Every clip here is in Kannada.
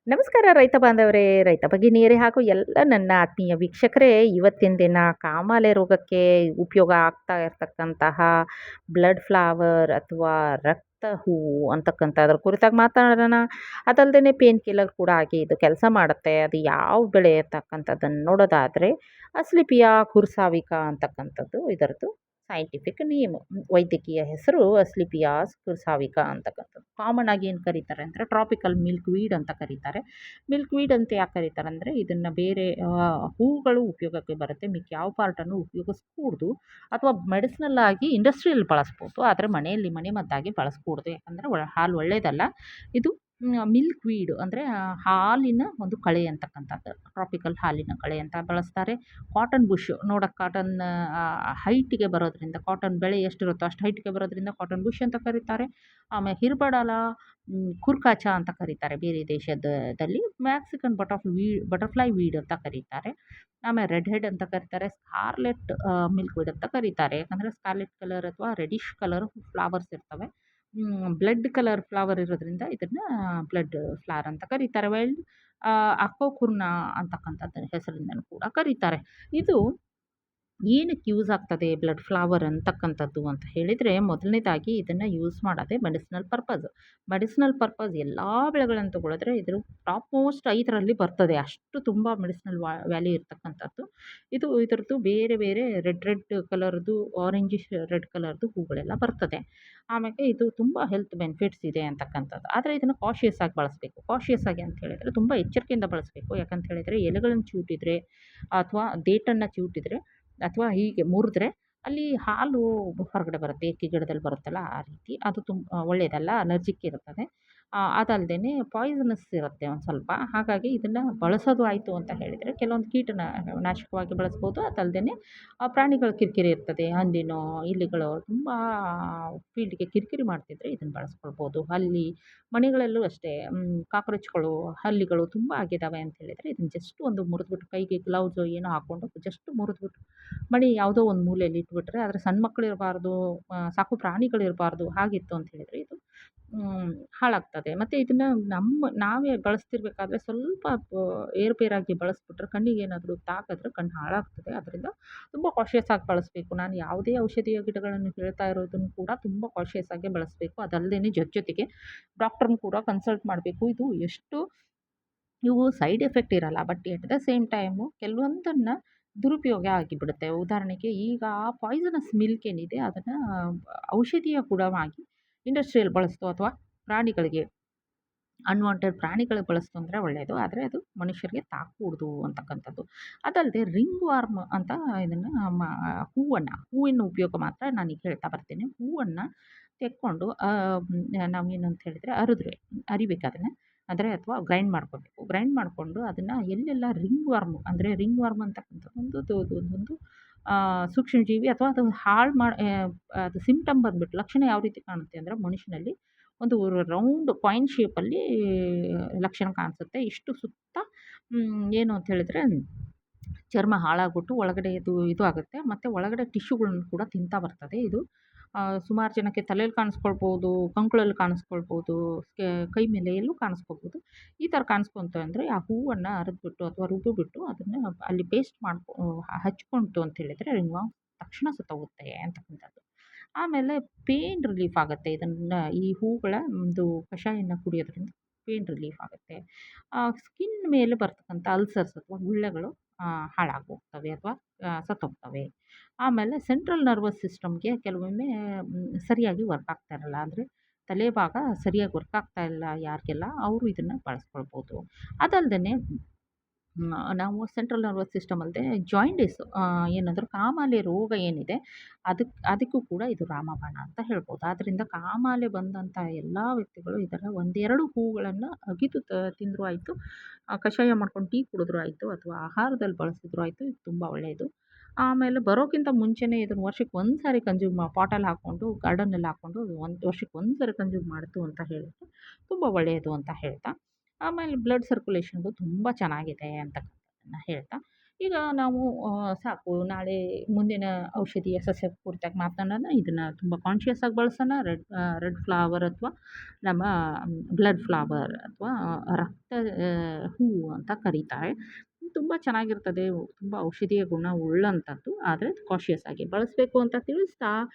ನಮಸ್ಕಾರ ರೈತ ಬಾಂಧವರೇ, ರೈತ ಭಗಿನಿಯರೇ ಹಾಗೂ ಎಲ್ಲ ನನ್ನ ಆತ್ಮೀಯ ವೀಕ್ಷಕರೇ. ಇವತ್ತಿನ ದಿನ ಕಾಮಾಲೆ ರೋಗಕ್ಕೆ ಉಪಯೋಗ ಆಗ್ತಾ ಇರತಕ್ಕಂತಹ ಬ್ಲಡ್ ಫ್ಲವರ್ ಅಥವಾ ರಕ್ತ ಹೂವು ಅಂತಕ್ಕಂಥದ್ರ ಕುರಿತಾಗಿ ಮಾತಾಡೋಣ. ಅದಲ್ಲದೆ ಪೇನ್ ಕಿಲ್ಲರ್ ಕೂಡ ಆಗಿ ಇದು ಕೆಲಸ ಮಾಡುತ್ತೆ. ಅದು ಯಾವ ಬೆಳೆ ಅಂತಕ್ಕಂಥದ್ದನ್ನು ನೋಡೋದಾದರೆ ಅಸ್ಲಿಪಿಯಾ ಕುರ್ಸಾವಿಕಾ ಅಂತಕ್ಕಂಥದ್ದು ಇದರದ್ದು ಸೈಂಟಿಫಿಕ್ ನೇಮ್. ವೈದ್ಯಕೀಯ ಹೆಸರು ಅಸ್ಲಿಪಿಯಾಸ್ ಕುರ್ಸಾವಿಕಾ ಅಂತಕ್ಕಂಥದ್ದು. ಕಾಮನ್ ಆಗಿ ಏನು ಕರೀತಾರೆ ಅಂದರೆ ಟ್ರಾಪಿಕಲ್ ಮಿಲ್ಕ್ ವೀಡ್ ಅಂತ ಕರೀತಾರೆ. ಮಿಲ್ಕ್ ವೀಡ್ ಅಂತ ಯಾಕೆ ಕರೀತಾರೆ ಅಂದರೆ ಇದನ್ನು ಬೇರೆ ಹೂಗಳು ಉಪಯೋಗಕ್ಕೆ ಬರುತ್ತೆ. ಮಿಕ್ಕ ಯಾವ ಪಾರ್ಟನ್ನು ಉಪಯೋಗಿಸ್ಕೂಡ್ದು ಅಥವಾ ಮೆಡಿಸಿನಲ್ ಆಗಿ ಇಂಡಸ್ಟ್ರಿಯಲ್ಲಿ ಬಳಸ್ಬೋದು. ಆದರೆ ಮನೆಯಲ್ಲಿ ಮನೆಮದ್ದಾಗಿ ಬಳಸ್ಕೂಡ್ದು. ಯಾಕಂದರೆ ಹಾಲು ಒಳ್ಳೆಯದಲ್ಲ. ಇದು ಮಿಲ್ಕ್ ವೀಡ್ ಅಂದರೆ ಹಾಲಿನ ಒಂದು ಕಳೆ ಅಂತಕ್ಕಂಥದ್ದು. ಟ್ರಾಪಿಕಲ್ ಹಾಲಿನ ಕಳೆ ಅಂತ ಬಳಸ್ತಾರೆ. ಕಾಟನ್ ಬುಷ್ ನೋಡೋಕೆ ಕಾಟನ್ ಹೈಟಿಗೆ ಬರೋದ್ರಿಂದ, ಕಾಟನ್ ಬೆಳೆ ಎಷ್ಟಿರುತ್ತೋ ಅಷ್ಟು ಹೈಟಿಗೆ ಬರೋದ್ರಿಂದ ಕಾಟನ್ ಬುಷ್ ಅಂತ ಕರೀತಾರೆ. ಆಮೇಲೆ ಹಿರ್ಬಡಲ, ಕುರ್ಕಾಚ ಅಂತ ಕರೀತಾರೆ ಬೇರೆ ದೇಶದಲ್ಲಿ. ಮ್ಯಾಕ್ಸಿಕನ್ ಬಟರ್ಫ್ಲೈ ವೀಡ್ ಅಂತ ಕರೀತಾರೆ. ಆಮೇಲೆ ರೆಡ್ ಹೆಡ್ ಅಂತ ಕರೀತಾರೆ. ಸ್ಕಾರ್ಲೆಟ್ ಮಿಲ್ಕ್ ವೀಡ್ ಅಂತ ಕರೀತಾರೆ. ಯಾಕಂದರೆ ಸ್ಕಾರ್ಲೆಟ್ ಕಲರ್ ಅಥವಾ ರೆಡಿಶ್ ಕಲರ್ ಫ್ಲವರ್ಸ್ ಇರ್ತವೆ. ಬ್ಲಡ್ ಕಲರ್ ಫ್ಲವರ್ ಇರೋದ್ರಿಂದ ಇದನ್ನು ಬ್ಲಡ್ ಫ್ಲವರ್ ಅಂತ ಕರೀತಾರೆ. ವೈಲ್ಡ್ ಅಕೋಕುರ್ನ ಅಂತಕ್ಕಂಥದ್ದು ಹೆಸರಿಂದನೂ ಕೂಡ ಕರೀತಾರೆ. ಇದು ಏನಕ್ಕೆ ಯೂಸ್ ಆಗ್ತದೆ ಬ್ಲಡ್ ಫ್ಲವರ್ ಅಂತಕ್ಕಂಥದ್ದು ಅಂತ ಹೇಳಿದರೆ, ಮೊದಲನೇದಾಗಿ ಇದನ್ನು ಯೂಸ್ ಮಾಡೋದೇ ಮೆಡಿಸಿನಲ್ ಪರ್ಪಸ್. ಮೆಡಿಸಿನಲ್ ಪರ್ಪಸ್ ಎಲ್ಲ ಬೆಳೆಗಳನ್ನು ತಗೊಳಿದ್ರೆ ಇದ್ರ ಟಾಪ್ ಮೋಸ್ಟ್ 5ರಲ್ಲಿ ಬರ್ತದೆ. ಅಷ್ಟು ತುಂಬ ಮೆಡಿಸಿನಲ್ ವ್ಯಾಲ್ಯೂ ಇರ್ತಕ್ಕಂಥದ್ದು. ಇದರದ್ದು ಬೇರೆ ಬೇರೆ ರೆಡ್ ಕಲರ್ದು, ಆರೆಂಜಿಶ್ ರೆಡ್ ಕಲರ್ದು ಹೂಗಳೆಲ್ಲ ಬರ್ತದೆ. ಆಮೇಲೆ ಇದು ತುಂಬ ಹೆಲ್ತ್ ಬೆನಿಫಿಟ್ಸ್ ಇದೆ ಅಂತಕ್ಕಂಥದ್ದು. ಆದರೆ ಇದನ್ನು ಕಾಷಿಯಸ್ ಆಗಿ ಬಳಸಬೇಕು. ಕಾಷಿಯಸ್ ಆಗಿ ಅಂತ ಹೇಳಿದರೆ ತುಂಬ ಎಚ್ಚರಿಕೆಯಿಂದ ಬಳಸಬೇಕು. ಯಾಕಂತ ಹೇಳಿದರೆ ಎಲೆಗಳನ್ನು ಚಿವುಟಿದ್ರೆ ಅಥವಾ ಡೇಟನ್ನು ಚಿವುಟಿದ್ರೆ ಅಥವಾ ಹೀಗೆ ಮುರಿದ್ರೆ ಅಲ್ಲಿ ಹಾಲು ಹೊರಗಡೆ ಬರುತ್ತೆ. ಎಕ್ಕಿ ಗಿಡದಲ್ಲಿ ಬರುತ್ತಲ್ಲ ಆ ರೀತಿ. ಅದು ಒಳ್ಳೆಯದಲ್ಲ, ಅಲರ್ಜಿಕ್ ಇರುತ್ತದೆ. ಅದಲ್ಲದೇನೆ ಪಾಯ್ಸನಸ್ ಇರುತ್ತೆ ಒಂದು ಸ್ವಲ್ಪ. ಹಾಗಾಗಿ ಇದನ್ನು ಬಳಸೋದು ಆಯಿತು ಅಂತ ಹೇಳಿದರೆ ಕೆಲವೊಂದು ನಾಶಕವಾಗಿ ಬಳಸ್ಬೋದು. ಅದಲ್ಲದೇನೆ ಪ್ರಾಣಿಗಳ ಕಿರಿಕಿರಿ ಇರ್ತದೆ. ಹಂದಿನೋ, ಇಲಿಗಳೋ ತುಂಬ ಫೀಲ್ಡ್ಗೆ ಕಿರಿಕಿರಿ ಮಾಡ್ತಿದ್ರೆ ಇದನ್ನು ಬಳಸ್ಕೊಳ್ಬೋದು. ಮನೆಗಳಲ್ಲೂ ಅಷ್ಟೇ ಕಾಕ್ರೋಚ್ಗಳು, ಹಲ್ಲಿಗಳು ತುಂಬ ಆಗಿದ್ದಾವೆ ಅಂತ ಹೇಳಿದರೆ ಇದನ್ನು ಜಸ್ಟ್ ಒಂದು ಮುರಿದ್ಬಿಟ್ಟು, ಕೈಗೆ ಗ್ಲೌಸು ಏನೋ ಹಾಕ್ಕೊಂಡು ಜಸ್ಟ್ ಮುರಿದ್ಬಿಟ್ಟು ಮಣಿ ಯಾವುದೋ ಒಂದು ಮೂಲೆಯಲ್ಲಿ ಇಟ್ಬಿಟ್ರೆ, ಆದರೆ ಸಣ್ಣ ಮಕ್ಕಳು ಇರಬಾರ್ದು, ಸಾಕು ಪ್ರಾಣಿಗಳಿರಬಾರ್ದು. ಹಾಗಿತ್ತು ಅಂತ ಹೇಳಿದರೆ ಇದು ಹಾಳಾಗ್ತದೆ. ಮತ್ತು ಇದನ್ನು ನಾವೇ ಬಳಸ್ತಿರ್ಬೇಕಾದ್ರೆ ಸ್ವಲ್ಪ ಏರುಪೇರಾಗಿ ಬಳಸ್ಬಿಟ್ರೆ ಕಣ್ಣಿಗೆ ಏನಾದರೂ ತಾಕಿದ್ರೆ ಕಣ್ಣು ಹಾಳಾಗ್ತದೆ. ಅದರಿಂದ ತುಂಬ ಕಾಷಿಯಸ್ ಆಗಿ ಬಳಸಬೇಕು. ನಾನು ಯಾವುದೇ ಔಷಧೀಯ ಗಿಡಗಳನ್ನು ಹೇಳ್ತಾ ಇರೋದನ್ನು ಕೂಡ ತುಂಬ ಕಾಷಿಯಸ್ ಆಗಿ ಬಳಸಬೇಕು. ಅದಲ್ಲದೇನೆ ಜೊತೆಗೆ ಡಾಕ್ಟ್ರನ್ನ ಕೂಡ ಕನ್ಸಲ್ಟ್ ಮಾಡಬೇಕು. ಇವು ಸೈಡ್ ಎಫೆಕ್ಟ್ ಇರಲ್ಲ. But at the same time ಕೆಲವೊಂದನ್ನು ದುರುಪಯೋಗ ಆಗಿಬಿಡುತ್ತೆ. ಉದಾಹರಣೆಗೆ ಈಗ ಪಾಯ್ಸನಸ್ ಮಿಲ್ಕ್ ಏನಿದೆ ಅದನ್ನು ಔಷಧೀಯ ಗುಣವಾಗಿ ಇಂಡಸ್ಟ್ರಿಯಲ್ಲಿ ಬಳಸ್ತು ಅಥವಾ ಪ್ರಾಣಿಗಳಿಗೆ ಅನ್ವಾಂಟೆಡ್ ಪ್ರಾಣಿಗಳಿಗೆ ಬಳಸ್ತು ಅಂದರೆ ಒಳ್ಳೆಯದು. ಆದರೆ ಅದು ಮನುಷ್ಯರಿಗೆ ತಾಕೂಡ್ದು ಅಂತಕ್ಕಂಥದ್ದು. ಅದಲ್ಲದೆ ರಿಂಗ್ ವಾರ್ಮ್ ಅಂತ ಇದನ್ನು ಹೂವಿನ ಉಪಯೋಗ ಮಾತ್ರ ನಾನೀಗ ಹೇಳ್ತಾ ಬರ್ತೀನಿ. ಹೂವನ್ನು ತೆಕ್ಕೊಂಡು ನಾವೇನಂತ ಹೇಳಿದರೆ ಅರಿಬೇಕು ಅದನ್ನು. ಅಥವಾ ಗ್ರೈಂಡ್ ಮಾಡ್ಕೋಬೇಕು. ಗ್ರೈಂಡ್ ಮಾಡಿಕೊಂಡು ಅದನ್ನು ಎಲ್ಲೆಲ್ಲ ರಿಂಗ್ ವಾರ್ಮ್ ಅಂತಕ್ಕಂಥದ್ದು ಒಂದು ಸೂಕ್ಷ್ಮಜೀವಿ ಅಥವಾ ಅದು ಹಾಳು ಮಾಡಿ ಅದು ಸಿಂಪ್ಟಮ್ ಬಂದ್ಬಿಟ್ಟು ಲಕ್ಷಣ ಯಾವ ರೀತಿ ಕಾಣುತ್ತೆ ಅಂದರೆ ಮನುಷ್ಯನಲ್ಲಿ ಒಂದು ರೌಂಡ್ ಕಾಯಿನ್ ಶೇಪಲ್ಲಿ ಲಕ್ಷಣ ಕಾಣಿಸುತ್ತೆ. ಇಷ್ಟು ಸುತ್ತ ಏನು ಅಂತ ಹೇಳಿದರೆ ಚರ್ಮ ಹಾಳಾಗ್ಬಿಟ್ಟು ಒಳಗಡೆ ಇದು ಆಗುತ್ತೆ. ಮತ್ತು ಒಳಗಡೆ ಟಿಶ್ಯೂಗಳನ್ನು ಕೂಡ ತಿಂತಾ ಬರ್ತದೆ. ಇದು ಸುಮಾರು ಜನಕ್ಕೆ ತಲೆಯಲ್ಲಿ ಕಾಣಿಸ್ಕೊಳ್ಬೋದು, ಕಂಕುಳಲ್ಲಿ ಕಾಣಿಸ್ಕೊಳ್ಬೋದು, ಕೈ ಮೇಲೆ ಎಲ್ಲೂ ಕಾಣಿಸ್ಕೋಬೋದು. ಈ ಥರ ಕಾಣಿಸ್ಕೊಂತು ಅಂದರೆ ಆ ಹೂವನ್ನು ಅರೆದ್ಬಿಟ್ಟು ಅಥವಾ ರುಬ್ಬಿಬಿಟ್ಟು ಅದನ್ನು ಅಲ್ಲಿ ಪೇಸ್ಟ್ ಹಚ್ಕೊಂತು ಅಂತ ಹೇಳಿದರೆ ತಕ್ಷಣ ಸತ್ತೋಗುತ್ತೆ ಅಂತಕ್ಕಂಥದ್ದು. ಆಮೇಲೆ ಪೇನ್ ರಿಲೀಫ್ ಆಗುತ್ತೆ. ಈ ಹೂಗಳ ಒಂದು ಕಷಾಯನ ಕುಡಿಯೋದ್ರಿಂದ ಪೇನ್ ರಿಲೀಫ್ ಆಗುತ್ತೆ. ಸ್ಕಿನ್ ಮೇಲೆ ಬರ್ತಕ್ಕಂಥ ಅಲ್ಸರ್ಸ್ ಅಥವಾ ಗುಳ್ಳೆಗಳು ಹಾಳಾಗೋಗ್ತವೆ ಅಥವಾ ಸತ್ತೋಗ್ತವೆ. ಆಮೇಲೆ ಸೆಂಟ್ರಲ್ ನರ್ವಸ್ ಸಿಸ್ಟಮ್ಗೆ ಕೆಲವೊಮ್ಮೆ ಸರಿಯಾಗಿ ವರ್ಕ್ ಆಗ್ತಾ ಇರಲ್ಲ. ಅಂದರೆ ತಲೆ ಭಾಗ ಸರಿಯಾಗಿ ವರ್ಕ್ ಆಗ್ತಾ ಇಲ್ಲ ಯಾರಿಗೆಲ್ಲ, ಅವರು ಇದನ್ನು ಬಳಸ್ಕೊಳ್ಬೋದು. ಅದಲ್ಲದೆ ನಾವು ಸೆಂಟ್ರಲ್ ನರ್ವಸ್ ಸಿಸ್ಟಮ್ ಅಲ್ಲದೆ ಜಾಯಿಂಟಿಸ್ ಏನಾದರೂ ಕಾಮಾಲೆ ರೋಗ ಏನಿದೆ ಅದಕ್ಕೂ ಕೂಡ ಇದು ರಾಮಬಾಣ ಅಂತ ಹೇಳ್ಬೋದು. ಆದ್ದರಿಂದ ಕಾಮಾಲೆ ಬಂದಂಥ ಎಲ್ಲ ವ್ಯಕ್ತಿಗಳು ಈ ಥರ 1-2 ಹೂಗಳನ್ನು ಅಗಿದು ತಿಂದರೂ ಆಯಿತು, ಕಷಾಯ ಮಾಡ್ಕೊಂಡು ಟೀ ಕುಡಿದ್ರೂ ಆಯಿತು ಅಥವಾ ಆಹಾರದಲ್ಲಿ ಬಳಸಿದ್ರೂ ಆಯಿತು. ಇದು ತುಂಬ ಒಳ್ಳೆಯದು. ಆಮೇಲೆ ಬರೋಕ್ಕಿಂತ ಮುಂಚೆನೇ ಇದನ್ನು ವರ್ಷಕ್ಕೆ 1 ಸಾರಿ ಪಾಟಲ್ಲಿ ಹಾಕ್ಕೊಂಡು ಗಾರ್ಡನ್ನಲ್ಲಿ ಹಾಕ್ಕೊಂಡು ವರ್ಷಕ್ಕೆ 1 ಸಾರಿ ಕನ್ಸ್ಯೂಮ್ ಮಾಡ್ತು ಅಂತ ಹೇಳಿದ್ರೆ ತುಂಬ ಒಳ್ಳೆಯದು ಅಂತ ಹೇಳ್ತಾ, ಆಮೇಲೆ ಬ್ಲಡ್ ಸರ್ಕ್ಯುಲೇಷನ್‌ಗೂ ತುಂಬ ಚೆನ್ನಾಗಿದೆ ಅಂತಕ್ಕಂಥದ್ದನ್ನು ಹೇಳ್ತಾ, ಈಗ ನಾವು ಸಾಕು ನಾಳೆ ಮುಂದಿನ ಔಷಧೀಯ ಸಸ್ಯ ಕುರಿತಾಗಿ ಮಾತನಾಡೋಣ. ಇದನ್ನ ತುಂಬ ಕಾನ್ಷಿಯಸ್ ಆಗಿ ಬಳಸೋಣ. ರೆಡ್ ಫ್ಲವರ್ ಅಥವಾ ನಮ್ಮ ಬ್ಲಡ್ ಫ್ಲವರ್ ಅಥವಾ ರಕ್ತ ಹೂವು ಅಂತ ಕರೀತಾರೆ. ತುಂಬ ಚೆನ್ನಾಗಿರ್ತದೆ. ತುಂಬ ಔಷಧೀಯ ಗುಣ ಉಳ್ಳಂಥದ್ದು. ಆದರೆ ಕಾನ್ಷಿಯಸ್ ಆಗಿ ಬಳಸಬೇಕು ಅಂತ ತಿಳಿಸ್ತಾ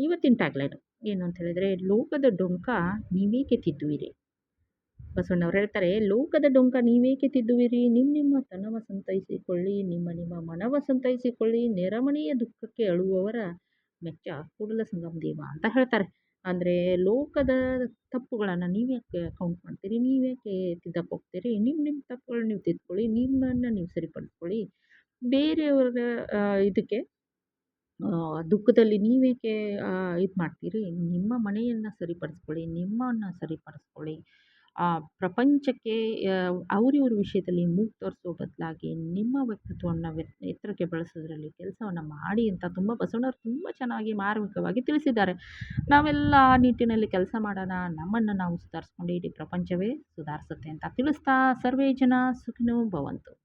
ಇವತ್ತಿನ ಟ್ಯಾಗ್‌ಲೈನು ಏನು ಅಂತ ಹೇಳಿದ್ರೆ, ಲೋಕದ ಡೊಂಕ ನೀವೇಕೆ ತಿದ್ದುವಿರಿ? ಬಸವಣ್ಣವ್ರು ಹೇಳ್ತಾರೆ, "ಲೋಕದ ಡೊಂಕ ನೀವೇಕೆ ತಿದ್ದುವಿರಿ? ನಿಮ್ಮ ತನವ ಸಂತೈಸಿಕೊಳ್ಳಿ, ನಿಮ್ಮ ಮನವ ಸಂತೈಸಿಕೊಳ್ಳಿ, ನೆರಮನೆಯ ದುಃಖಕ್ಕೆ ಅಳುವವರ ಮೆಚ್ಚ ಕೂಡಲ ಸಂಗಮ ದೇವ" ಅಂತ ಹೇಳ್ತಾರೆ. ಅಂದ್ರೆ ಲೋಕದ ತಪ್ಪುಗಳನ್ನ ನೀವ್ಯಾಕೆ ಕೌಂಟ್ ಮಾಡ್ತೀರಿ? ನೀವ್ಯಾಕೆ ತಿದ್ದಕ್ಕೆ ಹೋಗ್ತೀರಿ? ನಿಮ್ಮ ತಪ್ಪುಗಳನ್ನ ನೀವು ತಿದ್ದುಕೊಳ್ಳಿ, ನಿಮ್ಮನ್ನ ನೀವು ಸರಿಪಡಿಸ್ಕೊಳ್ಳಿ. ಬೇರೆಯವರ ಇದಕ್ಕೆ ದುಃಖದಲ್ಲಿ ನೀವೇಕೆ ಇದು ಮಾಡ್ತೀರಿ? ನಿಮ್ಮ ಮನೆಯನ್ನ ಸರಿಪಡಿಸ್ಕೊಳ್ಳಿ, ನಿಮ್ಮನ್ನ ಸರಿಪಡಿಸ್ಕೊಳ್ಳಿ. ಪ್ರಪಂಚಕ್ಕೆ ಅವ್ರಿವ್ರ ವಿಷಯದಲ್ಲಿ ಮೂಗು ತೋರಿಸೋ ಬದಲಾಗಿ ನಿಮ್ಮ ವ್ಯಕ್ತಿತ್ವವನ್ನು ಎತ್ತರಕ್ಕೆ ಬೆಳೆಸೋದ್ರಲ್ಲಿ ಕೆಲಸವನ್ನ ಮಾಡಿ ಅಂತ ಬಸವಣ್ಣವ್ರು ತುಂಬ ಚೆನ್ನಾಗಿ ಮಾರ್ಮಿಕವಾಗಿ ತಿಳಿಸಿದ್ದಾರೆ. ನಾವೆಲ್ಲ ಆ ನಿಟ್ಟಿನಲ್ಲಿ ಕೆಲಸ ಮಾಡೋಣ. ನಮ್ಮನ್ನು ನಾವು ಸುಧಾರಿಸ್ಕೊಂಡು ಇಡೀ ಪ್ರಪಂಚವೇ ಸುಧಾರಿಸುತ್ತೆ ಅಂತ ತಿಳಿಸ್ತಾ ಸರ್ವೇ ಜನ ಸುಖಿನೋ ಭವಂತು.